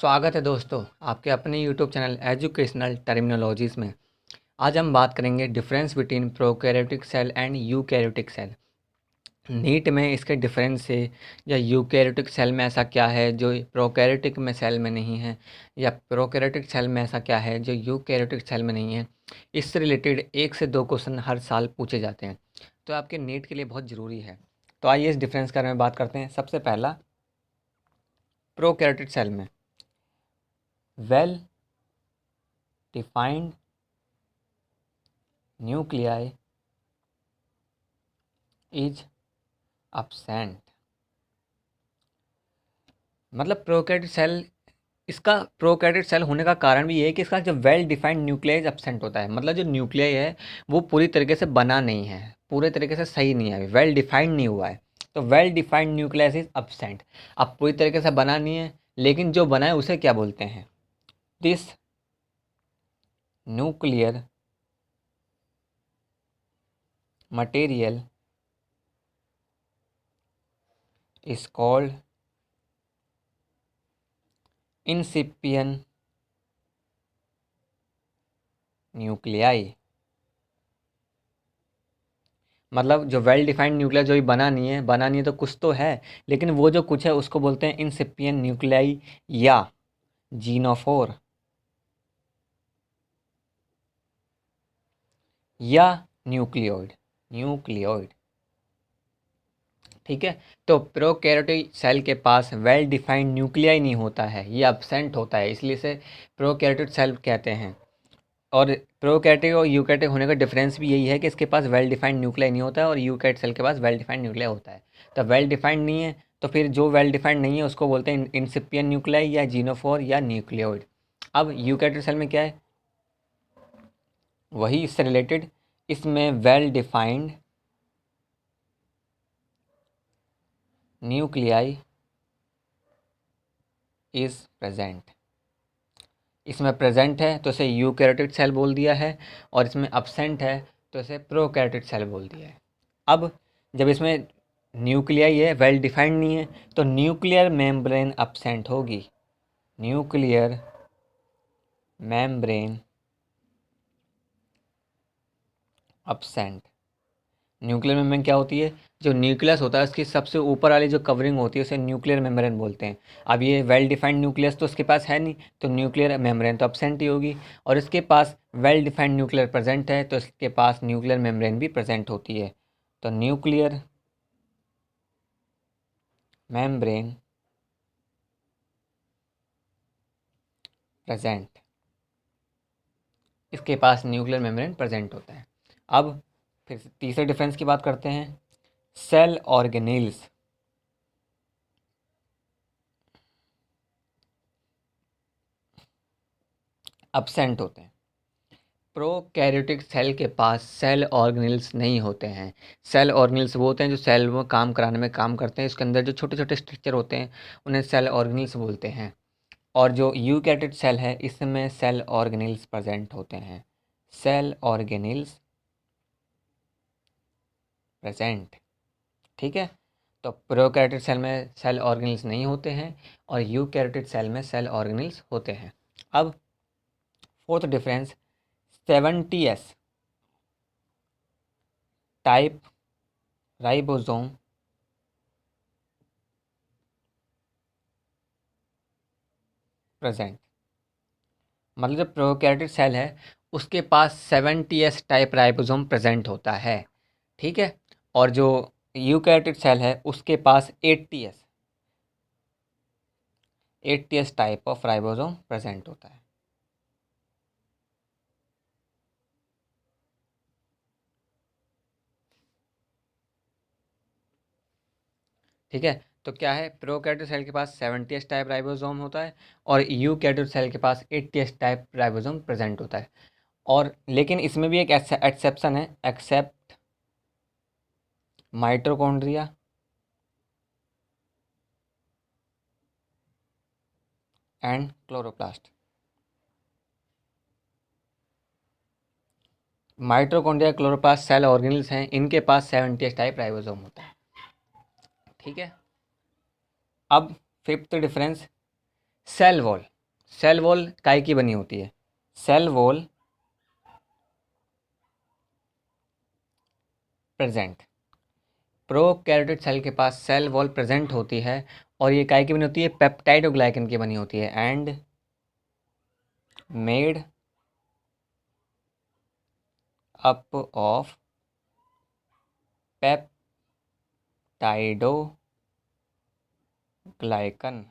स्वागत है दोस्तों आपके अपने यूट्यूब चैनल एजुकेशनल टर्मिनोलॉजीज़ में। आज हम बात करेंगे difference between prokaryotic cell and eukaryotic cell. NEET में इसके डिफरेंस से या यूकैरियोटिक सेल में ऐसा क्या है जो प्रोकैरियोटिक में सेल में नहीं है, या प्रोकैरियोटिक सेल में ऐसा क्या है जो यूकैरियोटिक सेल में नहीं है। इससे रिलेटेड 1 से 2 क्वेश्चन हर साल पूछे जाते हैं, तो आपके नीट के लिए बहुत ज़रूरी है। तो आइए इस डिफरेंस के बारे में बात करते हैं। सबसे पहला, प्रोकैरियोटिक सेल में well defined nuclei is absent। मतलब प्रोकैरियोटिक सेल, इसका प्रोकैरियोटिक सेल होने का कारण भी ये है कि इसका जो वेल डिफाइंड न्यूक्लियस एब्सेंट होता है। मतलब जो न्यूक्लियस है वो पूरी तरीके से बना नहीं है, पूरे तरीके से सही नहीं है, वेल डिफाइंड नहीं हुआ है। तो well defined nucleus is absent. अब पूरी तरीके से बना नहीं है, लेकिन जो बना है उसे क्या बोलते हैं? This nuclear material is called incipient nuclei. मतलब जो वेल डिफाइंड न्यूक्लियस जो भी बना नहीं है तो कुछ तो है, लेकिन वो जो कुछ है उसको बोलते हैं इंसिपियन न्यूक्लियाई या जीनोफोर या न्यूक्लियोइड। न्यूक्लियोइड, ठीक है। तो प्रोकैरियोटिक सेल के पास वेल डिफाइंड न्यूक्लियाई नहीं होता है, ये एब्सेंट होता है, इसलिए से प्रोकैरियोटिक सेल कहते हैं। और प्रोकैरियोटिक और यूकैरियोटिक होने का डिफरेंस भी यही है कि इसके पास वेल डिफाइंड न्यूक्लियाई नहीं होता है और यूकैरियोटिक सेल के पास वेल डिफाइंड न्यूक्लियाई होता है। तो वेल डिफाइंड नहीं है, तो फिर जो वेल डिफाइंड नहीं है उसको बोलते हैं इंसिपियन न्यूक्लियाई या जीनोफोर या न्यूक्लियोइड। अब यूकैरियोटिक सेल में क्या है, वही इससे रिलेटेड, इसमें well defined nuclei is present. इसमें प्रेजेंट है तो इसे यूकैरियोटिक सेल बोल दिया है, और इसमें अब्सेंट है तो इसे प्रोकैरियोटिक सेल बोल दिया है। अब जब इसमें न्यूक्लियाई है, वेल डिफाइंड नहीं है, तो न्यूक्लियर मेम्ब्रेन अब्सेंट होगी। Nuclear membrane absent. Nuclear membrane क्या होती है? जो न्यूक्लियस होता है उसकी सबसे ऊपर वाली जो कवरिंग होती है उसे न्यूक्लियर मेम्ब्रेन बोलते हैं। अब ये वेल डिफाइंड न्यूक्लियस तो उसके पास है नहीं, तो न्यूक्लियर मेम्ब्रेन तो अब्सेंट ही होगी। और इसके पास वेल डिफाइंड न्यूक्लियर प्रेजेंट है तो इसके पास न्यूक्लियर मेम्ब्रेन भी प्रेजेंट होती है। तो न्यूक्लियर मेम्ब्रेन प्रेजेंट, इसके पास न्यूक्लियर मेम्ब्रेन प्रेजेंट होता है। अब फिर तीसरे डिफरेंस की बात करते हैं। सेल ऑर्गेनेल्स अब्सेंट होते हैं। प्रोकैरियोटिक सेल के पास सेल ऑर्गेनेल्स नहीं होते हैं। सेल ऑर्गेनेल्स वो होते हैं जो सेल में काम कराने में काम करते हैं, इसके अंदर जो छोटे छोटे स्ट्रक्चर होते हैं उन्हें सेल ऑर्गेनेल्स बोलते हैं। और जो यूकैरियोटिक सेल है इसमें सेल ऑर्गेनेल्स प्रेजेंट होते हैं। सेल ऑर्गेनेल्स प्रेजेंट, ठीक है। तो प्रोकैरियोटिक सेल में सेल ऑर्गेनेल्स नहीं होते हैं और यूकैरियोटिक सेल में सेल ऑर्गेनेल्स होते हैं। अब fourth difference, 70s type ribosome present. मतलब जो प्रोकैरियोटिक सेल है उसके पास 70s टाइप राइबोसोम प्रेजेंट होता है, ठीक है। और जो यूकैरियोटिक सेल है उसके पास 80s type of ribosome present होता है। ठीक है, तो क्या है, प्रोकैरियोटिक सेल के पास 70s टाइप राइबोसोम होता है और यूकैरियोटिक सेल के पास 80s टाइप राइबोसोम प्रेजेंट होता है। और लेकिन इसमें भी एक एक्सेप्शन है, except mitochondria and chloroplast. Mitochondria chloroplast cell organelles हैं, इनके पास 70s टाइप राइबोसोम होता है, ठीक है। अब fifth difference, cell wall. Cell wall काय की बनी होती है? Cell wall present, prokaryotic cell के पास सेल वॉल प्रेजेंट होती है और ये काय की बनी होती है? पेप्टाइड और ग्लाइकन की बनी होती है and made up of peptidoglycan.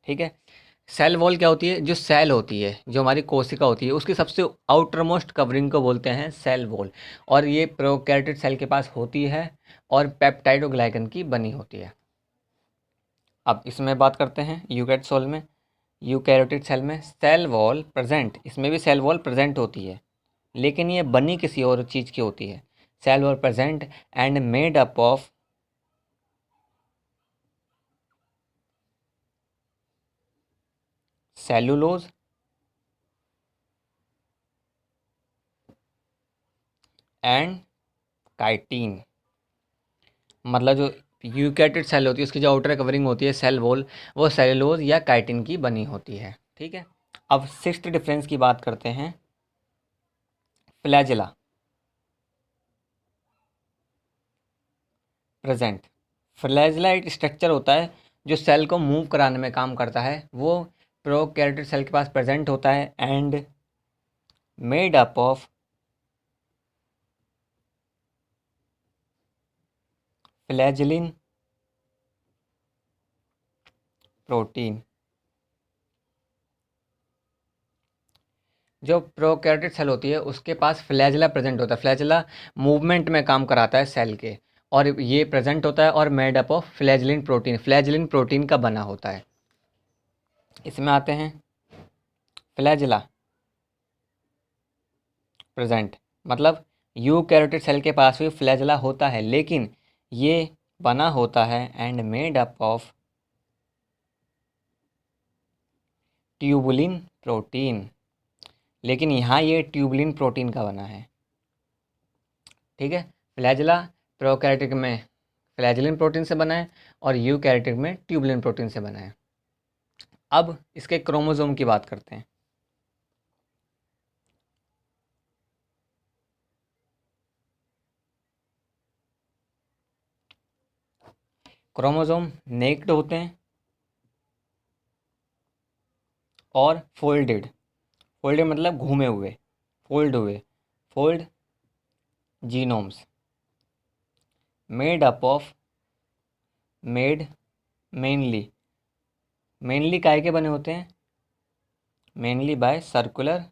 ठीक है। सेल वॉल क्या होती है? जो सेल होती है, जो हमारी कोशिका होती है, उसकी सबसे आउटर मोस्ट कवरिंग को बोलते हैं सेल वॉल, और ये प्रोकैरियोटिक सेल के पास होती है और पेप्टाइड और ग्लाइकन की बनी होती है। अब इसमें बात करते हैं यूकैरियोटिक सेल में। यूकैरियोटिक सेल में सेल वॉल प्रेजेंट, इसमें भी सेल वॉल प्रेजेंट होती है, लेकिन ये बनी किसी और चीज़ की होती है। Cell wall present and made up of cellulose and chitin. मतलब जो यूकैरियोटिक सेल होती है उसकी जो आउटर कवरिंग होती है सेल वॉल, वो सेलुलोज या काइटिन की बनी होती है। ठीक है। अब सिक्स्थ डिफरेंस की बात करते हैं, फ्लैजिला प्रेजेंट। फ्लैजिला एक स्ट्रक्चर होता है जो सेल को मूव कराने में काम करता है, वो प्रोकैरियोटिक सेल के पास प्रेजेंट होता है and made up of flagellin protein. जो प्रोकैरियोटिक सेल होती है उसके पास फ्लैजिला प्रेजेंट होता है। फ्लैजिला मूवमेंट में काम कराता है सेल के, और ये प्रेजेंट होता है और made up of flagellin protein, flagellin protein का बना होता है। इसमें आते हैं फ्लैजिला प्रेजेंट, मतलब यूकैरियोटिक सेल के पास भी फ्लैजिला होता है, लेकिन ये बना होता है and made up of tubulin protein, लेकिन यहाँ ये ट्यूबुलिन प्रोटीन का बना है। ठीक है। फ्लैजिला प्रोकैरियोटिक में फ्लैजिलिन प्रोटीन से बना है और यूकैरियोटिक में ट्यूबुलिन प्रोटीन से बना है। अब इसके क्रोमोसोम की बात करते हैं। क्रोमोसोम नेक्ड होते हैं और फोल्डेड, फोल्डेड मतलब घूमे हुए, फोल्ड हुए, fold genomes made up of made mainly, mainly काय के बने होते हैं? Mainly by circular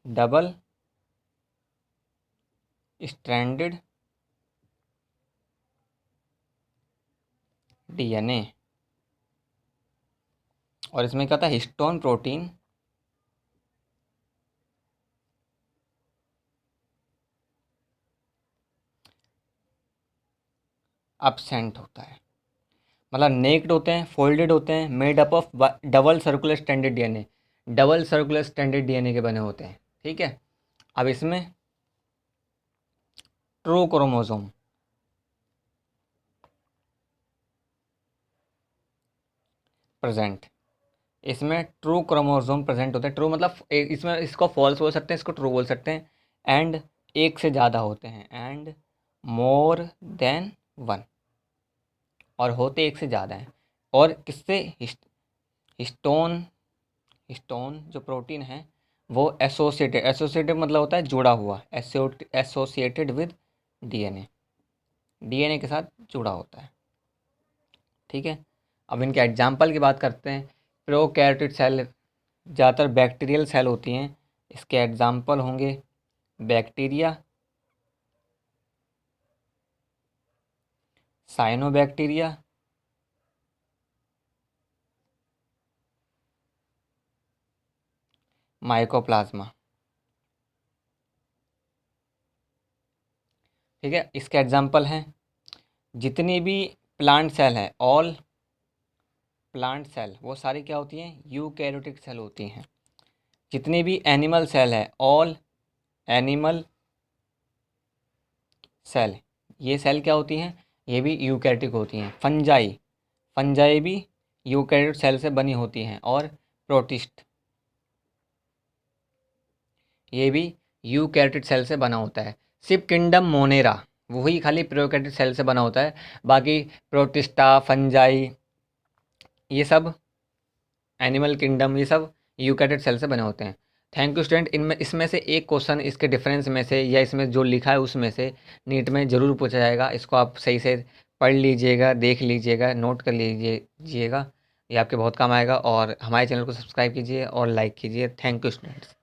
double stranded DNA. और इसमें क्या होता है? हिस्टोन प्रोटीन absent होता है। मतलब नेक्ड होते हैं, फोल्डेड होते हैं, made up of double circular stranded DNA, double circular stranded DNA के बने होते हैं। ठीक है। अब इसमें ट्रू क्रोमोसोम प्रेजेंट, इसमें ट्रू क्रोमोसोम प्रेजेंट होते हैं। ट्रू मतलब इसमें इसको फॉल्स बोल सकते हैं, इसको ट्रू बोल सकते हैं। एंड एक से ज़्यादा होते हैं, एंड मोर देन वन, और होते एक से ज़्यादा हैं। और किससे? हिस्टोन, हिस्टोन जो प्रोटीन है वो एसोसिएटेड, एसोसिएटेड मतलब होता है जुड़ा हुआ, एसोसिएटेड विद डीएनए, डीएनए के साथ जुड़ा होता है। ठीक है। अब इनके एग्जाम्पल की बात करते हैं। प्रोकैरियोटिक सेल ज़्यादातर बैक्टीरियल सेल होती हैं, इसके एग्जाम्पल होंगे बैक्टीरिया, साइनोबैक्टीरिया, माइकोप्लाज्मा। ठीक है। इसके एग्जाम्पल हैं जितनी भी प्लांट सेल है, ऑल प्लांट सेल, वो सारी क्या होती हैं? यूकैरियोटिक सेल होती हैं। जितनी भी एनिमल सेल है, ऑल एनिमल सेल, ये सेल क्या होती हैं? ये भी यूकैरियोटिक होती हैं। फंजाई, फंजाई भी यूकैरियोट सेल से बनी होती हैं, और प्रोटिस्ट ये भी यूकैरियोटिक सेल से बना होता है। सिर्फ किंगडम मोनेरा वही खाली प्रोकैरियोटिक सेल से बना होता है, बाकी प्रोटिस्टा, फंजाई, ये सब एनिमल किंगडम, ये सब यूकैरियोटिक सेल से बने होते हैं। Thank you student. इनमें इसमें से एक क्वेश्चन इसके डिफरेंस में से या इसमें जो लिखा है उसमें से नीट में ज़रूर पूछा जाएगा। इसको आप सही से पढ़ लीजिएगा, देख लीजिएगा, नोट कर लीजिएगा, ये आपके बहुत काम आएगा। और हमारे चैनल को सब्सक्राइब कीजिए और लाइक कीजिए। Thank you students.